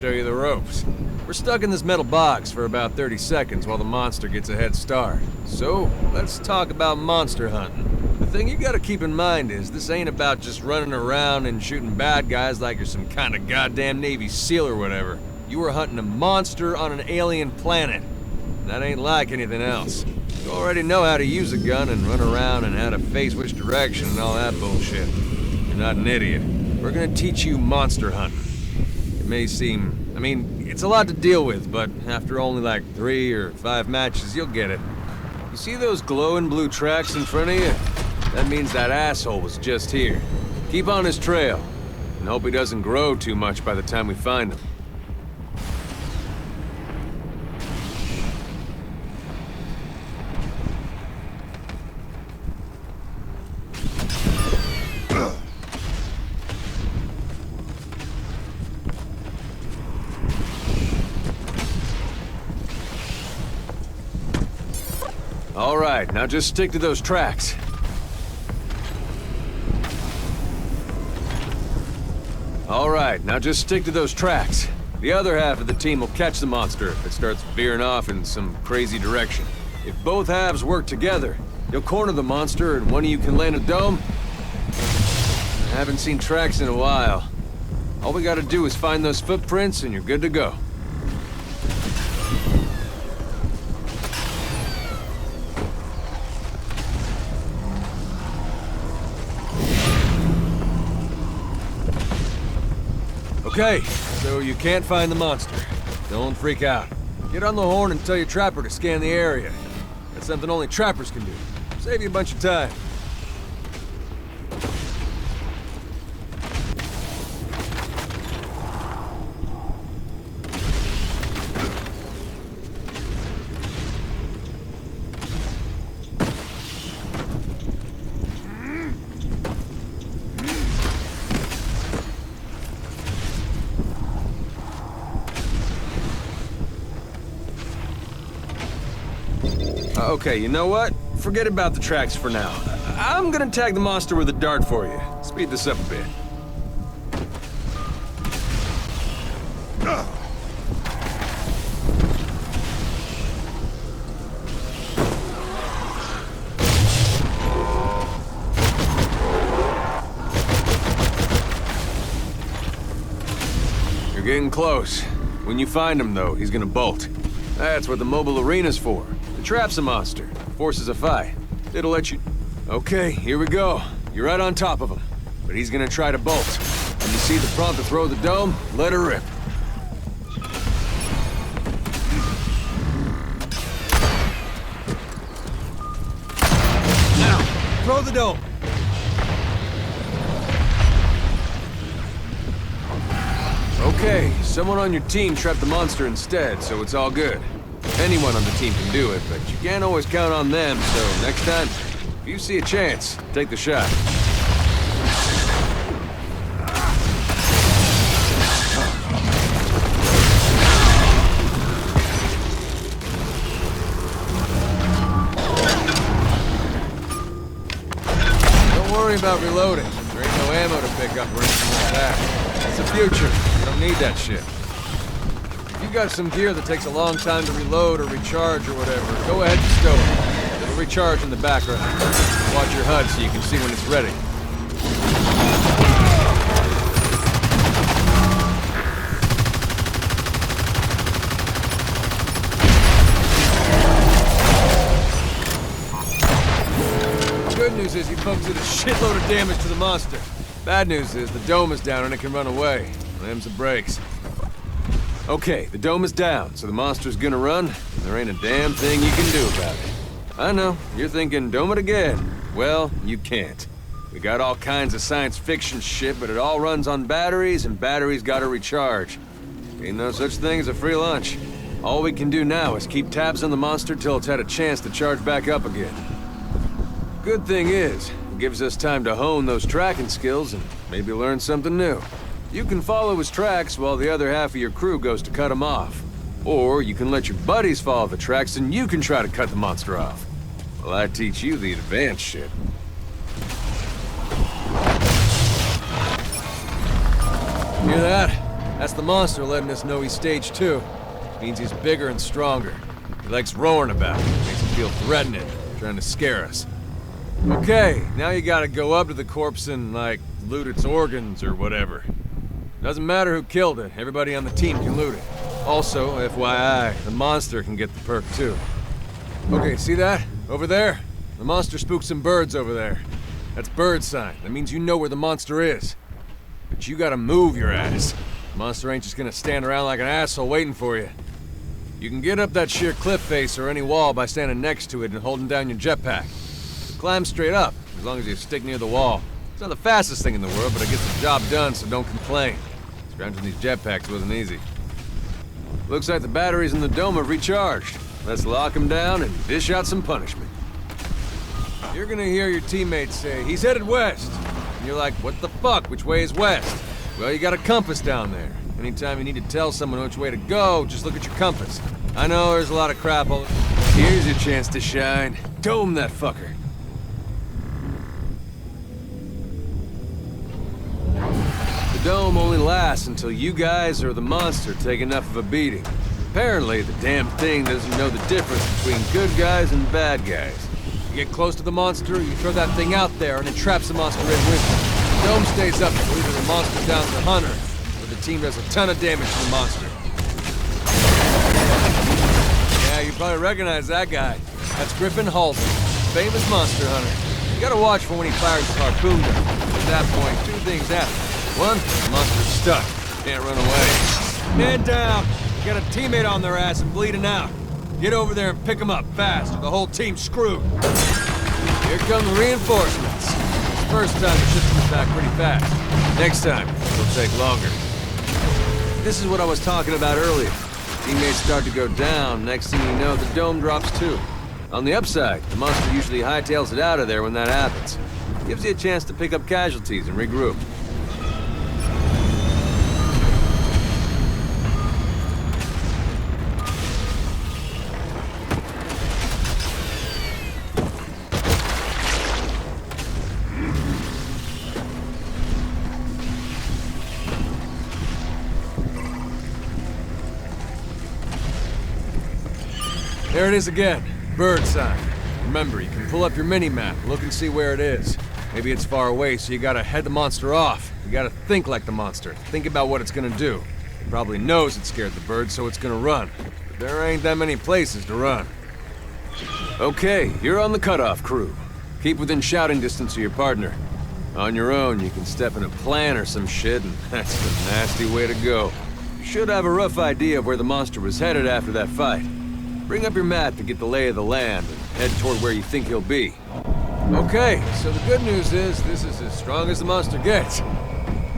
Show you the ropes. We're stuck in this metal box for about 30 seconds while the monster gets a head start. So, let's talk about monster hunting. The thing you gotta keep in mind is, this ain't about just running around and shooting bad guys like you're some kind of goddamn Navy SEAL or whatever. You are hunting a monster on an alien planet. And that ain't like anything else. You already know how to use a gun and run around and how to face which direction and all that bullshit. You're not an idiot. We're gonna teach you monster hunting. It may seem... it's a lot to deal with, but after only like 3 or 5 matches, you'll get it. You see those glowing blue tracks in front of you? That means that asshole was just here. Keep on his trail, and hope he doesn't grow too much by the time we find him. All right, now just stick to those tracks. All right, now just stick to those tracks. The other half of the team will catch the monster if it starts veering off in some crazy direction. If both halves work together, you'll corner the monster and one of you can land a dome. I haven't seen tracks in a while. All we gotta do is find those footprints and you're good to go. Okay, so you can't find the monster. Don't freak out. Get on the horn and tell your trapper to scan the area. That's something only trappers can do. Save you a bunch of time. Okay, you know what? Forget about the tracks for now. I'm gonna tag the monster with a dart for you. Speed this up a bit. You're getting close. When you find him, though, he's gonna bolt. That's what the mobile arena's for. It traps a monster, forces a fight. It'll let you... Okay, here we go. You're right on top of him. But he's gonna try to bolt. When you see the prompt to throw the dome, let her rip. Now, throw the dome. Okay, someone on your team trapped the monster instead, so it's all good. Anyone on the team can do it, but you can't always count on them, so next time, if you see a chance, take the shot. Don't worry about reloading. There ain't no ammo to pick up or anything like that. It's the future. You don't need that shit. If you got some gear that takes a long time to reload or recharge or whatever, go ahead and stow it. It'll recharge in the background. Watch your HUD so you can see when it's ready. Good news is you folks did a shitload of damage to the monster. Bad news is the dome is down and it can run away. Them's the brakes. Okay, the dome is down, so the monster's gonna run, and there ain't a damn thing you can do about it. I know, you're thinking, dome it again. Well, you can't. We got all kinds of science fiction shit, but it all runs on batteries, and batteries gotta recharge. Ain't no such thing as a free lunch. All we can do now is keep tabs on the monster till it's had a chance to charge back up again. Good thing is, it gives us time to hone those tracking skills and maybe learn something new. You can follow his tracks while the other half of your crew goes to cut him off. Or you can let your buddies follow the tracks and you can try to cut the monster off. Well, I teach you the advanced shit. Hear that? That's the monster letting us know he's stage 2. Means he's bigger and stronger. He likes roaring about it. Makes him feel threatening, trying to scare us. Okay, now you gotta go up to the corpse and, like, loot its organs or whatever. Doesn't matter who killed it, everybody on the team can loot it. Also, FYI, the monster can get the perk too. Okay, see that? Over there? The monster spooked some birds over there. That's bird sign. That means you know where the monster is. But you gotta move your ass. The monster ain't just gonna stand around like an asshole waiting for you. You can get up that sheer cliff face or any wall by standing next to it and holding down your jetpack. Climb straight up, as long as you stick near the wall. It's not the fastest thing in the world, but it gets the job done, so don't complain. Scrounging these jetpacks wasn't easy. Looks like the batteries in the dome have recharged. Let's lock them down and dish out some punishment. You're gonna hear your teammates say, he's headed west. And you're like, what the fuck, which way is west? Well, you got a compass down there. Anytime you need to tell someone which way to go, just look at your compass. I know there's a lot of crap all... Here's your chance to shine. Dome that fucker. The dome only lasts until you guys or the monster take enough of a beating. Apparently, the damn thing doesn't know the difference between good guys and bad guys. You get close to the monster, you throw that thing out there, and it traps the monster in with you. The dome stays up until either the monster downs the hunter, or the team does a ton of damage to the monster. Yeah, you probably recognize that guy. That's Griffin Halsey, famous monster hunter. You gotta watch for when he fires his harpoon gun. At that point, two things happen. One, the monster's stuck. Can't run away. Man down! You got a teammate on their ass and bleeding out. Get over there and pick him up fast, or the whole team's screwed. Here come the reinforcements. This first time, the ship comes back pretty fast. Next time, it'll take longer. This is what I was talking about earlier. Teammates start to go down, next thing you know, the dome drops too. On the upside, the monster usually hightails it out of there when that happens. Gives you a chance to pick up casualties and regroup. There it is again. Bird sign. Remember, you can pull up your mini-map, look and see where it is. Maybe it's far away, so you gotta head the monster off. You gotta think like the monster. Think about what it's gonna do. It probably knows it scared the bird, so it's gonna run. But there ain't that many places to run. Okay, you're on the cutoff crew. Keep within shouting distance of your partner. On your own, you can step in a plant or some shit, and that's the nasty way to go. You should have a rough idea of where the monster was headed after that fight. Bring up your map to get the lay of the land and head toward where you think he'll be. Okay, so the good news is this is as strong as the monster gets.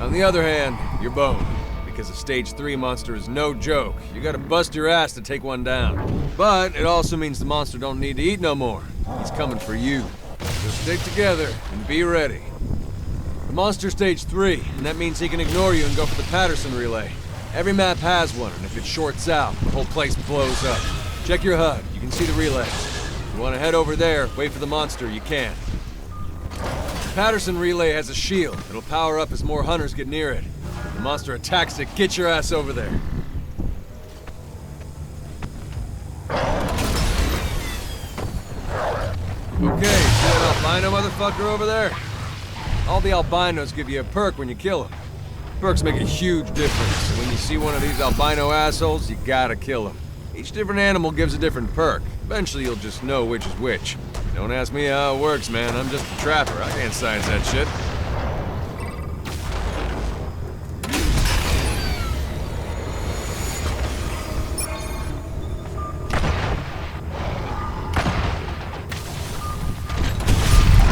On the other hand, you're boned, because a stage 3 monster is no joke. You gotta bust your ass to take one down. But it also means the monster don't need to eat no more. He's coming for you. So stick together and be ready. The monster's stage 3, and that means he can ignore you and go for the Patterson relay. Every map has one, and if it shorts out, the whole place blows up. Check your HUD. You can see the relay. If you want to head over there, wait for the monster, you can. The Patterson relay has a shield. It'll power up as more hunters get near it. If the monster attacks it, get your ass over there. Okay, see that albino motherfucker over there? All the albinos give you a perk when you kill them. Perks make a huge difference, and when you see one of these albino assholes, you gotta kill him. Each different animal gives a different perk. Eventually you'll just know which is which. Don't ask me how it works, man. I'm just a trapper. I can't science that shit.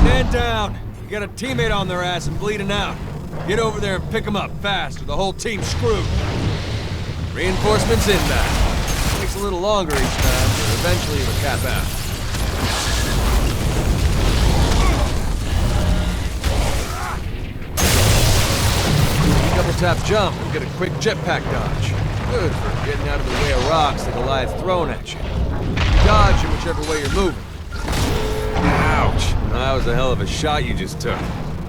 Man down! You got a teammate on their ass and bleeding out. Get over there and pick him up fast, or the whole team's screwed. Reinforcements inbound. Takes a little longer each time, but eventually it'll cap out. Double tap jump and get a quick jetpack dodge. Good for getting out of the way of rocks the Goliath thrown at you. Dodge in whichever way you're moving. Ouch! That was a hell of a shot you just took.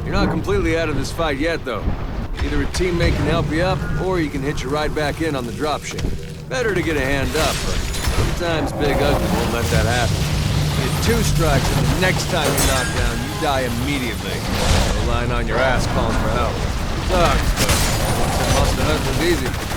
You're not completely out of this fight yet, though. Either a teammate can help you up, or you can hitch a ride back in on the dropship. Better to get a hand up, but sometimes Big Ugly won't let that happen. You get 2 strikes, and the next time you're knocked down, you die immediately. You're lying on your ass calling for help. Sucks, but once that monster hunt was easy.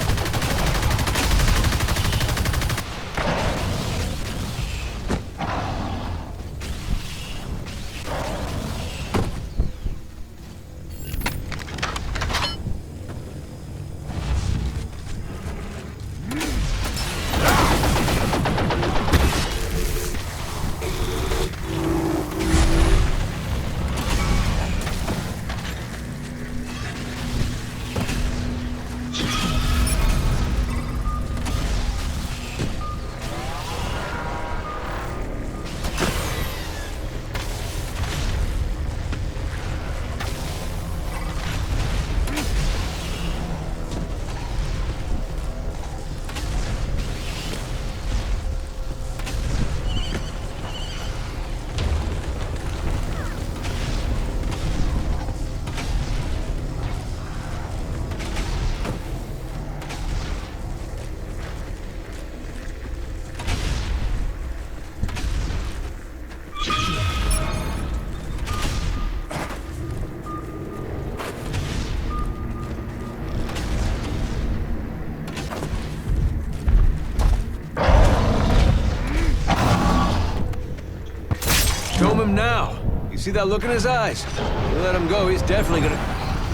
Dome him now. You see that look in his eyes? You let him go, he's definitely gonna...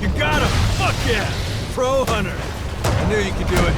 You got him! Fuck yeah! Pro hunter! I knew you could do it.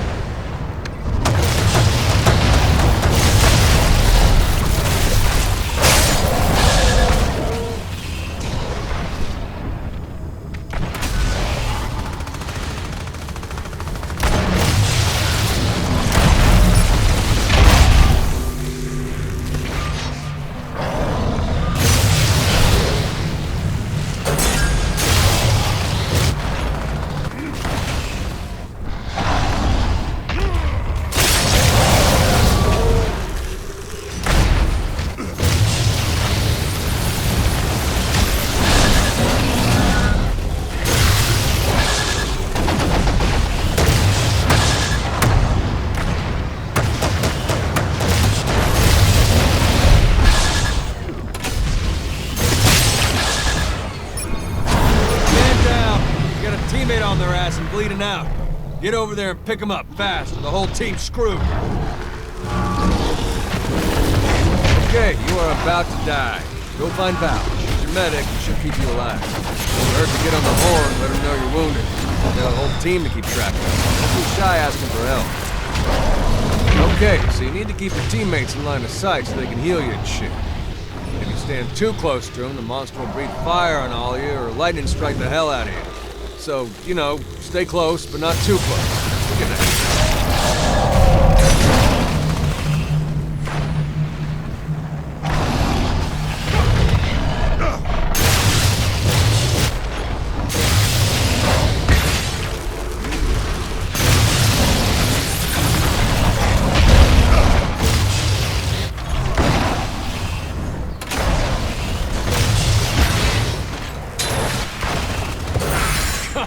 Teammate on their ass and bleeding out. Get over there and pick them up fast, or the whole team's screwed. Okay, you are about to die. Go find Val. She's your medic and she'll keep you alive. Don't hurt to get on the horn, let her know you're wounded. You've got a whole team to keep track of. Don't be shy asking for help. Okay, so you need to keep your teammates in line of sight so they can heal you and shit. If you stand too close to them, the monster will breathe fire on all of you or lightning strike the hell out of you. So, you know, stay close, but not too close. Look at that.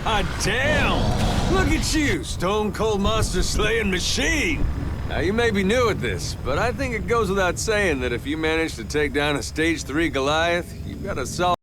God damn! Look at you, stone cold monster slaying machine! Now, you may be new at this, but I think it goes without saying that if you manage to take down a stage 3 Goliath, you've got a solid